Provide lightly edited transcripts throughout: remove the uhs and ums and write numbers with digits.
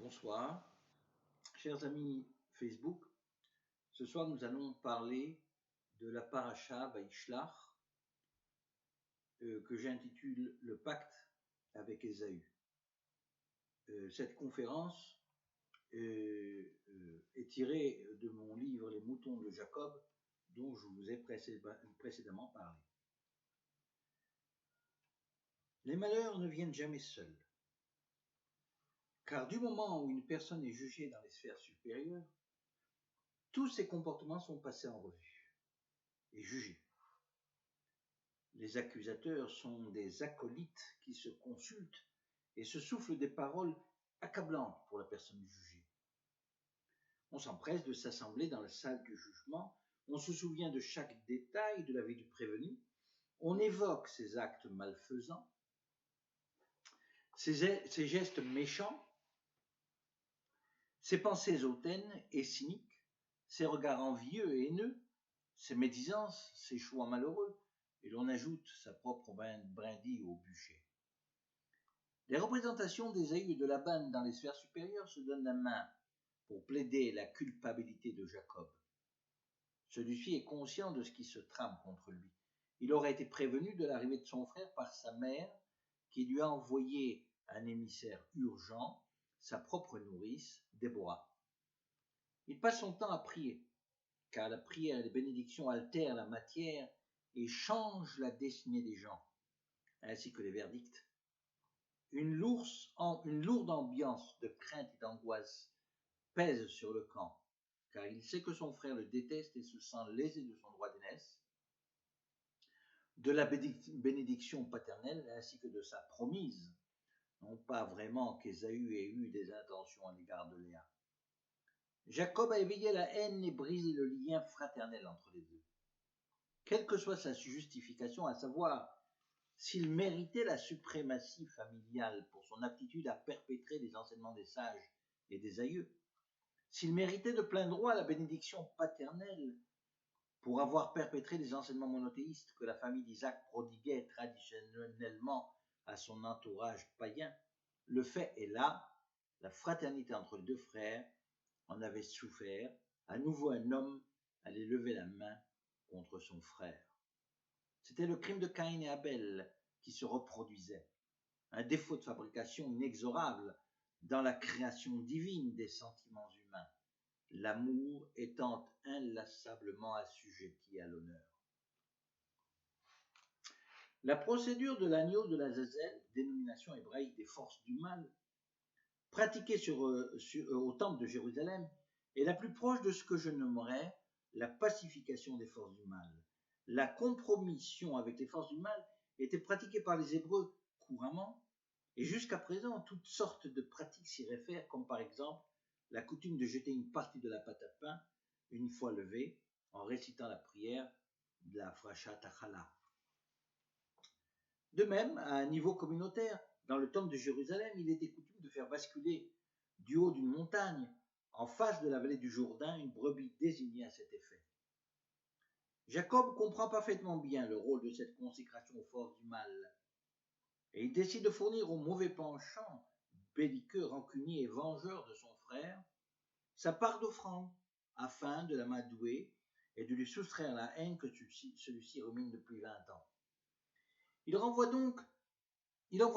Bonsoir, chers amis Facebook. Ce soir, nous allons parler de la paracha Vaïshlach que j'intitule Le pacte avec Ésaü. Cette conférence est tirée de mon livre Les moutons de Jacob, dont je vous ai précédemment parlé. Les malheurs ne viennent jamais seuls, car du moment où une personne est jugée dans les sphères supérieures, tous ses comportements sont passés en revue et jugés. Les accusateurs sont des acolytes qui se consultent et se soufflent des paroles accablantes pour la personne jugée. On s'empresse de s'assembler dans la salle du jugement, on se souvient de chaque détail de la vie du prévenu, on évoque ses actes malfaisants, ses gestes méchants, ses pensées hautaines et cyniques, ses regards envieux et haineux, ses médisances, ses choix malheureux, et l'on ajoute sa propre brindille au bûcher. Les représentations d'Ésaü et de Laban dans les sphères supérieures se donnent la main pour plaider la culpabilité de Jacob. Celui-ci est conscient de ce qui se trame contre lui. Il aurait été prévenu de l'arrivée de son frère par sa mère, qui lui a envoyé un émissaire urgent, sa propre nourrice, Déborah. Il passe son temps à prier, car la prière et les bénédictions altèrent la matière et changent la destinée des gens, ainsi que les verdicts. Une lourde ambiance de crainte et d'angoisse pèse sur le camp, car il sait que son frère le déteste et se sent lésé de son droit d'aînesse, de la bénédiction paternelle ainsi que de sa promise, non pas vraiment qu'Ésaü ait eu des intentions à l'égard de Léa. Jacob a éveillé la haine et brisé le lien fraternel entre les deux. Quelle que soit sa justification, à savoir s'il méritait la suprématie familiale pour son aptitude à perpétrer les enseignements des sages et des aïeux, s'il méritait de plein droit la bénédiction paternelle pour avoir perpétré les enseignements monothéistes que la famille d'Isaac prodiguait traditionnellement à son entourage païen, le fait est là, la fraternité entre les deux frères en avait souffert, à nouveau un homme allait lever la main contre son frère. C'était le crime de Caïn et Abel qui se reproduisait, un défaut de fabrication inexorable dans la création divine des sentiments humains, l'amour étant inlassablement assujetti à l'honneur. La procédure de l'agneau de l'Azazel, dénomination hébraïque des forces du mal, pratiquée au temple de Jérusalem, est la plus proche de ce que je nommerais la pacification des forces du mal. La compromission avec les forces du mal était pratiquée par les Hébreux couramment, et jusqu'à présent, toutes sortes de pratiques s'y réfèrent, comme par exemple la coutume de jeter une partie de la pâte à pain, une fois levée, en récitant la prière de la Frashat Achala. De même, à un niveau communautaire, dans le temple de Jérusalem, il était coutume de faire basculer du haut d'une montagne, en face de la vallée du Jourdain, une brebis désignée à cet effet. Jacob comprend parfaitement bien le rôle de cette consécration aux forces du mal, et il décide de fournir au mauvais penchant, belliqueux, rancunier et vengeur de son frère, sa part d'offrande, afin de l'amadouer et de lui soustraire la haine que celui-ci rumine depuis 20 ans. Il envoie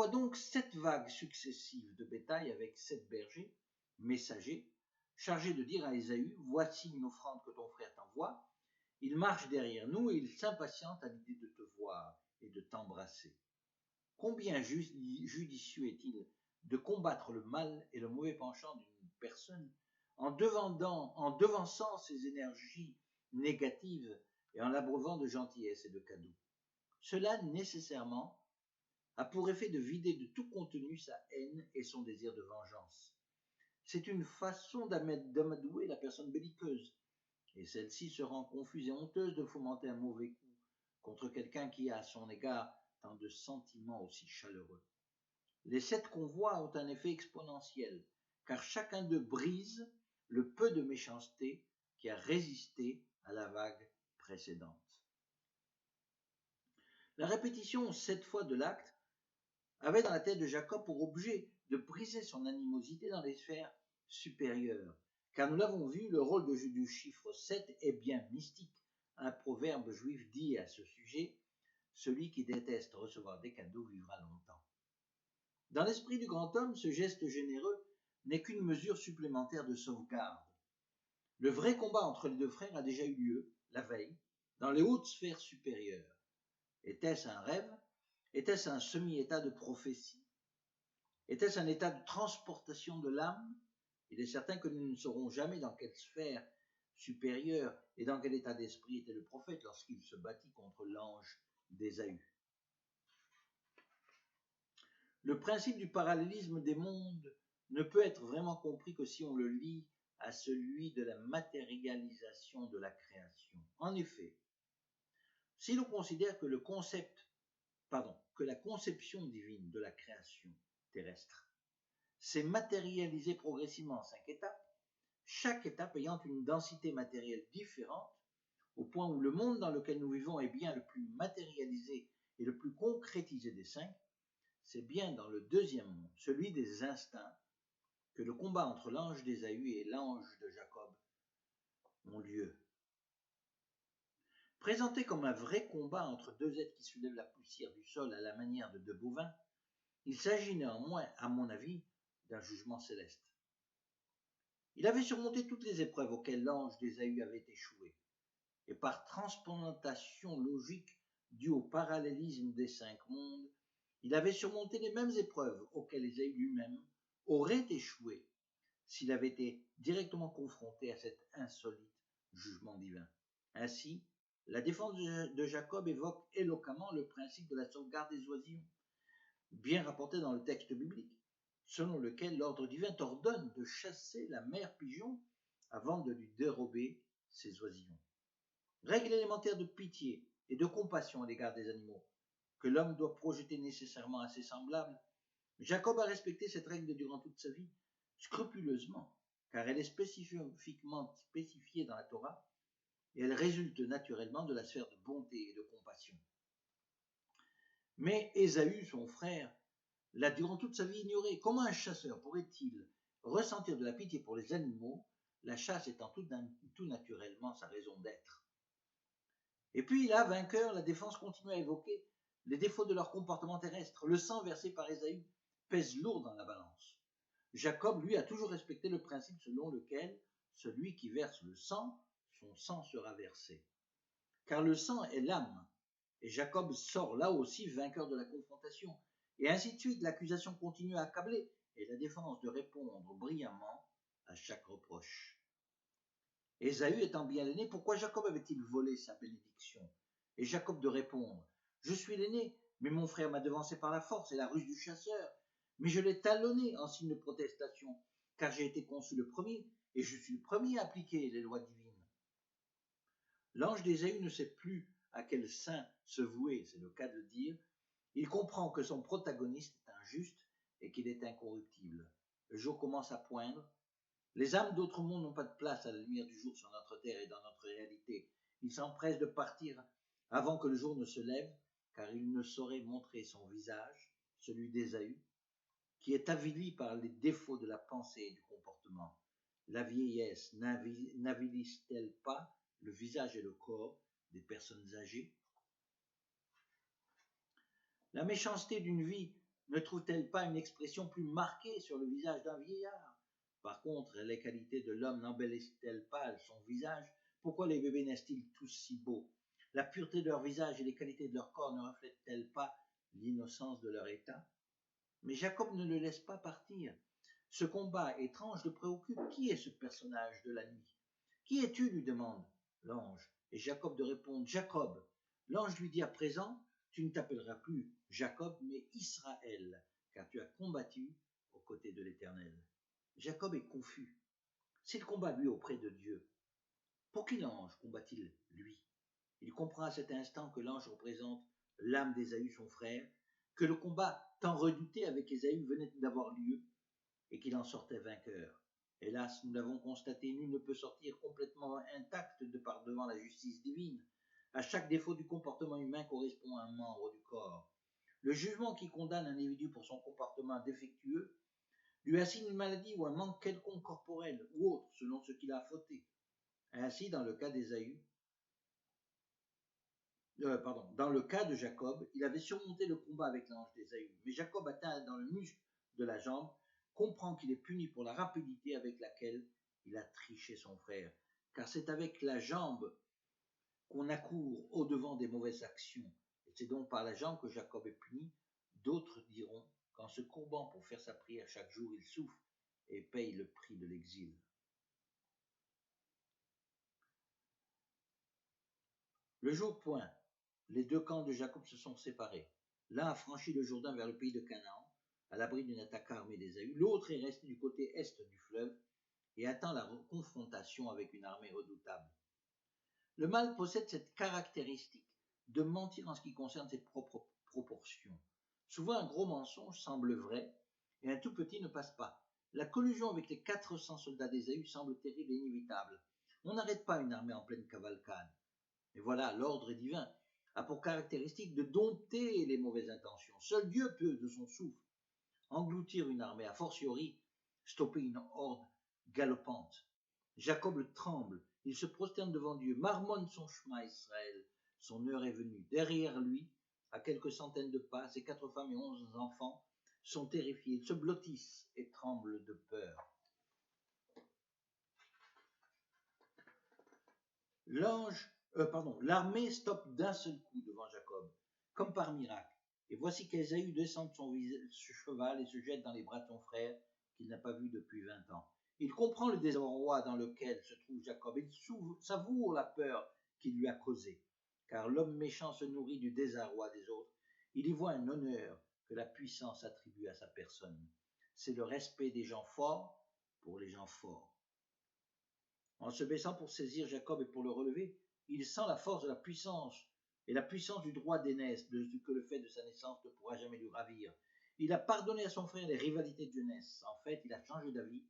donc 7 vagues successives de bétail avec 7 bergers, messagers, chargés de dire à Ésaü, « Voici une offrande que ton frère t'envoie. » Il marche derrière nous et il s'impatiente à l'idée de te voir et de t'embrasser. Combien judicieux est-il de combattre le mal et le mauvais penchant d'une personne en devançant ses énergies négatives et en l'abreuvant de gentillesse et de cadeaux. Cela, nécessairement, a pour effet de vider de tout contenu sa haine et son désir de vengeance. C'est une façon d'amadouer la personne belliqueuse, et celle-ci se rend confuse et honteuse de fomenter un mauvais coup contre quelqu'un qui a à son égard tant de sentiments aussi chaleureux. Les 7 convois ont un effet exponentiel, car chacun d'eux brise le peu de méchanceté qui a résisté à la vague précédente. La répétition 7 fois de l'acte avait dans la tête de Jacob pour objet de briser son animosité dans les sphères supérieures. Car nous l'avons vu, le rôle du chiffre 7 est bien mystique. Un proverbe juif dit à ce sujet, « Celui qui déteste recevoir des cadeaux vivra longtemps ». Dans l'esprit du grand homme, ce geste généreux n'est qu'une mesure supplémentaire de sauvegarde. Le vrai combat entre les deux frères a déjà eu lieu, la veille, dans les hautes sphères supérieures. Était-ce un rêve? Était-ce un semi-état de prophétie? Était-ce un état de transportation de l'âme? Il est certain que nous ne saurons jamais dans quelle sphère supérieure et dans quel état d'esprit était le prophète lorsqu'il se battit contre l'ange d'Ésaü. Le principe du parallélisme des mondes ne peut être vraiment compris que si on le lie à celui de la matérialisation de la création. En effet, si l'on considère que la conception divine de la création terrestre s'est matérialisée progressivement en 5 étapes, chaque étape ayant une densité matérielle différente, au point où le monde dans lequel nous vivons est bien le plus matérialisé et le plus concrétisé des 5, c'est bien dans le deuxième monde, celui des instincts, que le combat entre l'ange d'Ésaü et l'ange de Jacob ont lieu. Présenté comme un vrai combat entre deux êtres qui soulèvent la poussière du sol à la manière de deux bovins, il s'agit néanmoins, à mon avis, d'un jugement céleste. Il avait surmonté toutes les épreuves auxquelles l'ange d'Ésaü avait échoué, et par transplantation logique due au parallélisme des 5 mondes, il avait surmonté les mêmes épreuves auxquelles Ésaü lui-même aurait échoué s'il avait été directement confronté à cet insolite jugement divin. Ainsi, la défense de Jacob évoque éloquemment le principe de la sauvegarde des oisillons, bien rapporté dans le texte biblique, selon lequel l'ordre divin t'ordonne de chasser la mère pigeon avant de lui dérober ses oisillons. Règle élémentaire de pitié et de compassion à l'égard des animaux, que l'homme doit projeter nécessairement à ses semblables. Jacob a respecté cette règle durant toute sa vie, scrupuleusement, car elle est spécifiquement spécifiée dans la Torah, et elle résulte naturellement de la sphère de bonté et de compassion. Mais Ésaü, son frère, l'a durant toute sa vie ignoré. Comment un chasseur pourrait-il ressentir de la pitié pour les animaux, la chasse étant tout naturellement sa raison d'être? Et puis là, vainqueur, la défense continue à évoquer les défauts de leur comportement terrestre. Le sang versé par Ésaü pèse lourd dans la balance. Jacob, lui, a toujours respecté le principe selon lequel celui qui verse le sang, son sang sera versé. Car le sang est l'âme, et Jacob sort là aussi vainqueur de la confrontation. Et ainsi de suite, l'accusation continue à accabler, et la défense de répondre brillamment à chaque reproche. Ésaü étant bien l'aîné, pourquoi Jacob avait-il volé sa bénédiction? Et Jacob de répondre, « Je suis l'aîné, mais mon frère m'a devancé par la force et la ruse du chasseur. Mais je l'ai talonné en signe de protestation, car j'ai été conçu le premier, et je suis le premier à appliquer les lois divines. » L'ange d'Ésaü ne sait plus à quel saint se vouer, c'est le cas de le dire. Il comprend que son protagoniste est injuste et qu'il est incorruptible. Le jour commence à poindre. Les âmes d'autres mondes n'ont pas de place à la lumière du jour sur notre terre et dans notre réalité. Il s'empresse de partir avant que le jour ne se lève, car il ne saurait montrer son visage, celui d'Ésaü, qui est avili par les défauts de la pensée et du comportement. La vieillesse n'avilise-t-elle pas le visage et le corps des personnes âgées? La méchanceté d'une vie ne trouve-t-elle pas une expression plus marquée sur le visage d'un vieillard? Par contre, les qualités de l'homme n'embellissent-elles pas son visage? Pourquoi les bébés naissent-ils tous si beaux? La pureté de leur visage et les qualités de leur corps ne reflètent-elles pas l'innocence de leur état? Mais Jacob ne le laisse pas partir. Ce combat étrange le préoccupe. Qui est ce personnage de la nuit? Qui es-tu? Lui demande l'ange. Et Jacob de répondre, Jacob. L'ange lui dit à présent, tu ne t'appelleras plus Jacob, mais Israël, car tu as combattu aux côtés de l'Éternel. Jacob est confus. C'est le combat, lui, auprès de Dieu. Pour qui l'ange combat-il, lui? Il comprend à cet instant que l'ange représente l'âme d'Ésaü, son frère, que le combat tant redouté avec Ésaü venait d'avoir lieu, et qu'il en sortait vainqueur. Hélas, nous l'avons constaté, nul ne peut sortir complètement intact devant la justice divine. À chaque défaut du comportement humain correspond un membre du corps. Le jugement qui condamne un individu pour son comportement défectueux lui assigne une maladie ou un manque quelconque corporel ou autre, selon ce qu'il a fauté. Ainsi, dans le cas dans le cas de Jacob, il avait surmonté le combat avec l'ange d'Ésaü, mais Jacob, atteint dans le muscle de la jambe, comprend qu'il est puni pour la rapidité avec laquelle il a triché son frère, car c'est avec la jambe qu'on accourt au-devant des mauvaises actions, et c'est donc par la jambe que Jacob est puni. D'autres diront qu'en se courbant pour faire sa prière chaque jour, il souffre et paye le prix de l'exil. Le jour point, les deux camps de Jacob se sont séparés. L'un a franchi le Jourdain vers le pays de Canaan, à l'abri d'une attaque armée d'Ésaü. L'autre est resté du côté est du fleuve et attend la confrontation avec une armée redoutable. Le mâle possède cette caractéristique de mentir en ce qui concerne ses propres proportions. Souvent, un gros mensonge semble vrai et un tout petit ne passe pas. La collusion avec les 400 soldats d'Ésaü semble terrible et inévitable. On n'arrête pas une armée en pleine cavalcade. Et voilà, l'ordre divin a pour caractéristique de dompter les mauvaises intentions. Seul Dieu peut, de son souffle, engloutir une armée, a fortiori stopper une horde galopante. Jacob tremble, il se prosterne devant Dieu, marmonne son chemin Israël. Son heure est venue. Derrière lui, à quelques centaines de pas, ses 4 femmes et 11 enfants sont terrifiés. Ils se blottissent et tremblent de peur. L'armée stoppe d'un seul coup devant Jacob, comme par miracle. Et voici qu'Ésaü descend de son cheval et se jette dans les bras de son frère, qu'il n'a pas vu depuis 20 ans. Il comprend le désarroi dans lequel se trouve Jacob. Il savoure la peur qu'il lui a causée, car l'homme méchant se nourrit du désarroi des autres. Il y voit un honneur que la puissance attribue à sa personne. C'est le respect des gens forts pour les gens forts. En se baissant pour saisir Jacob et pour le relever, il sent la force de la puissance et la puissance du droit d'aînesse, que le fait de sa naissance ne pourra jamais lui ravir. Il a pardonné à son frère les rivalités de jeunesse. En fait, il a changé d'avis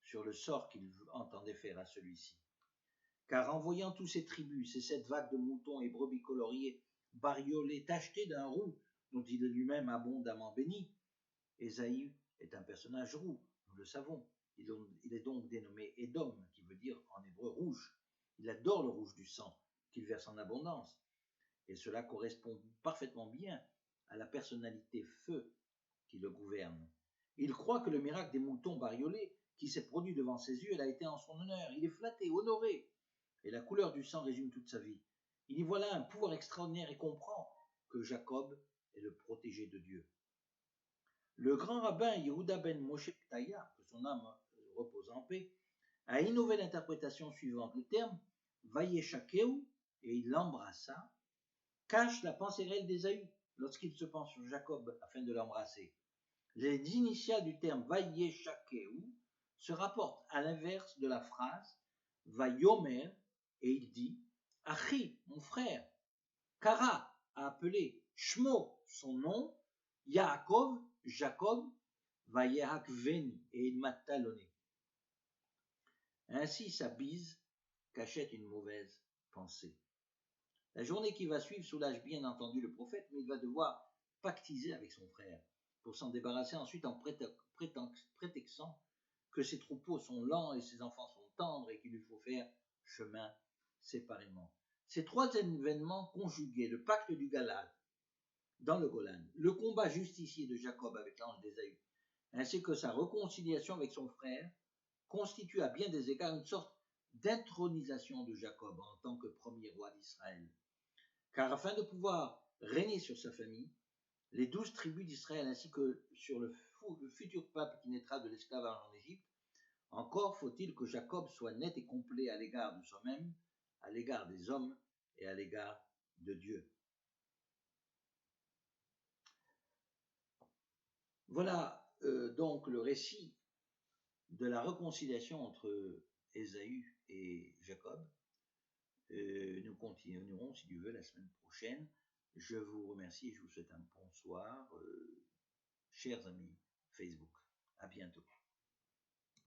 sur le sort qu'il entendait faire à celui-ci. Car en voyant tous ces tribus, ces 7 vagues de moutons et brebis coloriés, bariolés, tachetés d'un roux dont il est lui-même abondamment béni, Ésaü est un personnage roux, nous le savons. Il est donc dénommé Édom, qui veut dire en hébreu rouge. Il adore le rouge du sang, qu'il verse en abondance. Et cela correspond parfaitement bien à la personnalité feu qui le gouverne. Il croit que le miracle des moutons bariolés qui s'est produit devant ses yeux, elle a été en son honneur. Il est flatté, honoré. Et la couleur du sang résume toute sa vie. Il y voit là un pouvoir extraordinaire et comprend que Jacob est le protégé de Dieu. Le grand rabbin Yehuda ben Moshe Ptaya, que son âme repose en paix, a innové l'interprétation suivante. Le terme Vayeshakeu, et il l'embrassa, cache la pensée réelle d'Ésaü lorsqu'il se penche sur Jacob afin de l'embrasser. Les initiales du terme Vayeshakeu se rapportent à l'inverse de la phrase Vayomer, et il dit Achi, mon frère, Kara a appelé, Shmo, son nom, Yaakov, Jacob, Vayehakveni, et il m'a talonné. Ainsi sa bise cachait une mauvaise pensée. La journée qui va suivre soulage bien entendu le prophète, mais il va devoir pactiser avec son frère pour s'en débarrasser ensuite en prétextant que ses troupeaux sont lents et ses enfants sont tendres et qu'il lui faut faire chemin séparément. Ces 3 événements conjugués, le pacte du Galad dans le Golan, le combat justicier de Jacob avec l'ange d'Ésaü, ainsi que sa réconciliation avec son frère, constituent à bien des égards une sorte d'intronisation de Jacob en tant que premier roi d'Israël. Car afin de pouvoir régner sur sa famille, les 12 tribus d'Israël ainsi que sur le futur peuple qui naîtra de l'esclavage en Égypte, encore faut-il que Jacob soit net et complet à l'égard de soi-même, à l'égard des hommes et à l'égard de Dieu. Voilà donc le récit de la réconciliation entre Ésaü et Jacob. Nous continuerons, si Dieu veut, la semaine prochaine. Je vous remercie et je vous souhaite un bonsoir, chers amis Facebook. À bientôt.